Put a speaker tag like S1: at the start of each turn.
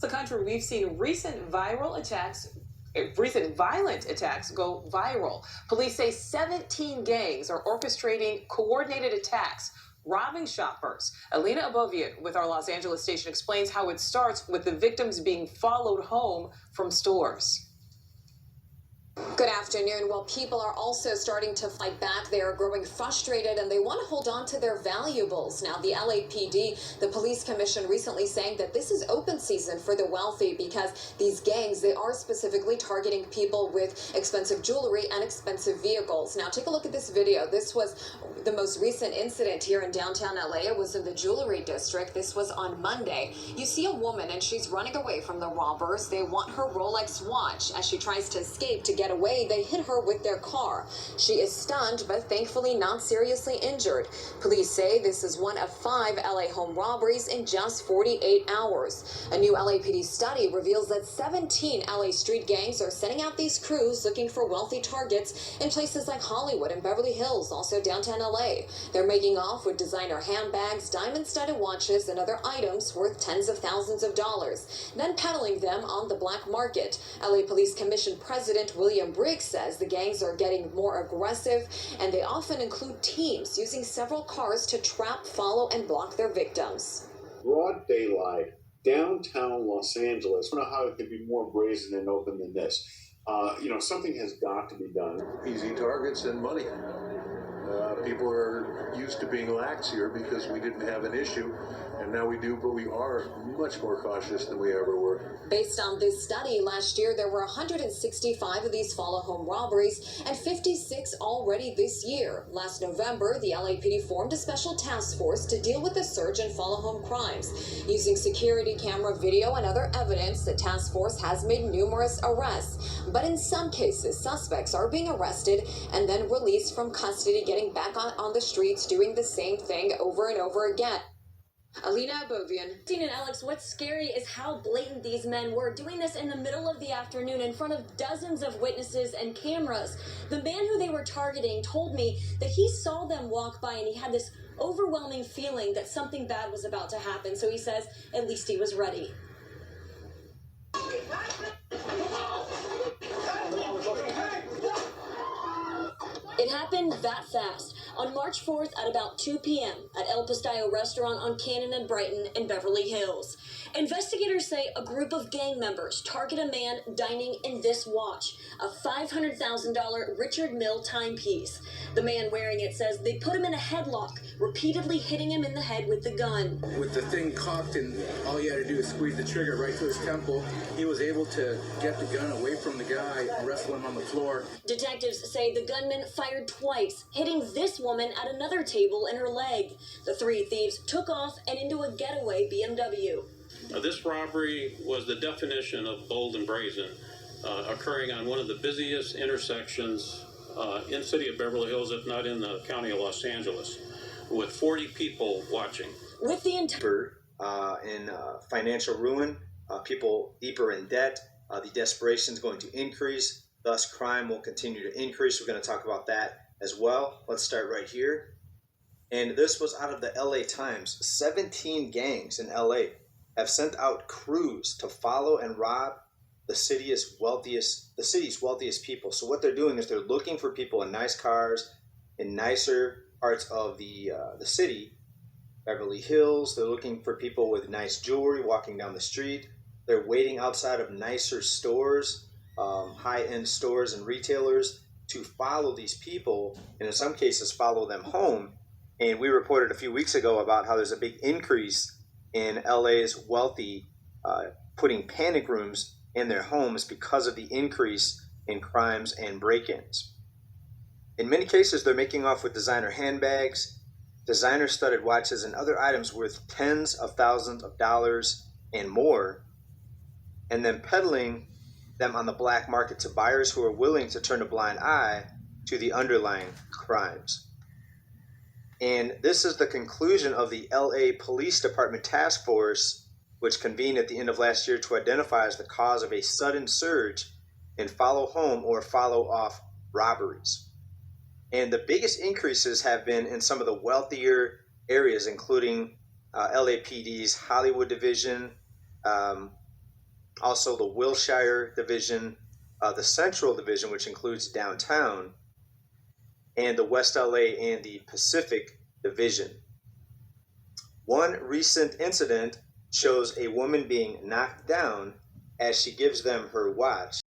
S1: The country, we've seen recent violent attacks go viral. Police say 17 gangs are orchestrating coordinated attacks, robbing shoppers. Alina Abovian with our Los Angeles station explains how it starts with the victims being followed home from stores.
S2: Good afternoon. Well, people are also starting to fight back. They are growing frustrated and they want to hold on to their valuables. Now, the LAPD, the police commission, recently saying that this is open season for the wealthy because these gangs, they are specifically targeting people with expensive jewelry and expensive vehicles. Now, take a look at this video. This was the most recent incident here in downtown LA. It was in the jewelry district. This was on Monday. You see a woman and she's running away from the robbers. They want her Rolex watch. As she tries to escape to get away, they hit her with their car. She is stunned, but thankfully not seriously injured. Police say this is one of 5 LA home robberies in just 48 hours. A new LAPD study reveals that 17 LA street gangs are sending out these crews looking for wealthy targets in places like Hollywood and Beverly Hills, also downtown LA. They're making off with designer handbags, diamond-studded watches, and other items worth tens of thousands of dollars, then peddling them on the black market. LA Police Commission President William Briggs says the gangs are getting more aggressive, and they often include teams using several cars to trap, follow, and block their victims.
S3: Broad daylight, downtown Los Angeles. I don't know how it could be more brazen and open than this. Something has got to be done.
S4: Easy targets and money. People are used to being lax here because we didn't have an issue, and now we do, but we are much more cautious than we ever were.
S2: Based on this study, last year there were 165 of these follow home robberies and 56 already this year. Last November, the LAPD formed a special task force to deal with the surge in follow home crimes. Using security camera video and other evidence, the task force has made numerous arrests. But in some cases, suspects are being arrested and then released from custody, getting back on the streets, doing the same thing over and over again. Alina Abovian.
S5: Dean and Alex, what's scary is how blatant these men were, doing this in the middle of the afternoon in front of dozens of witnesses and cameras. The man who they were targeting told me that he saw them walk by and he had this overwhelming feeling that something bad was about to happen. So he says at least he was ready. It happened that fast. On March 4th at about 2 p.m. at El Pastillo restaurant on Cannon and Brighton in Beverly Hills. Investigators say a group of gang members target a man dining in this watch, a $500,000 Richard Mille timepiece. The man wearing it says they put him in a headlock, repeatedly hitting him in the head with the gun.
S6: With the thing cocked and all he had to do is squeeze the trigger right to his temple, he was able to get the gun away from the guy and wrestle him on the floor.
S5: Detectives say the gunman fired twice, hitting this woman at another table in her leg. The 3 thieves took off and into a getaway BMW.
S7: This robbery was the definition of bold and brazen, occurring on one of the busiest intersections in the city of Beverly Hills, if not in the county of Los Angeles, with 40 people watching.
S5: With the
S8: in financial ruin, people deeper in debt, the desperation is going to increase, thus crime will continue to increase. We're going to talk about that as well. Let's start right here. And this was out of the LA Times. 17 gangs in LA have sent out crews to follow and rob the city's wealthiest people. So what they're doing is they're looking for people in nice cars, in nicer parts of the city, Beverly Hills. They're looking for people with nice jewelry walking down the street. They're waiting outside of nicer stores, high-end stores and retailers to follow these people, and in some cases follow them home. And we reported a few weeks ago about how there's a big increase in LA's wealthy putting panic rooms in their homes because of the increase in crimes and break-ins. In many cases, they're making off with designer handbags, designer studded watches, and other items worth tens of thousands of dollars and more, and then peddling them on the black market to buyers who are willing to turn a blind eye to the underlying crimes. And this is the conclusion of the LA Police Department Task Force, which convened at the end of last year to identify as the cause of a sudden surge in follow home or follow off robberies. And the biggest increases have been in some of the wealthier areas, including LAPD's Hollywood division, Also the Wilshire Division, the Central Division, which includes downtown, and the West LA and the Pacific Division. One recent incident shows a woman being knocked down as she gives them her watch.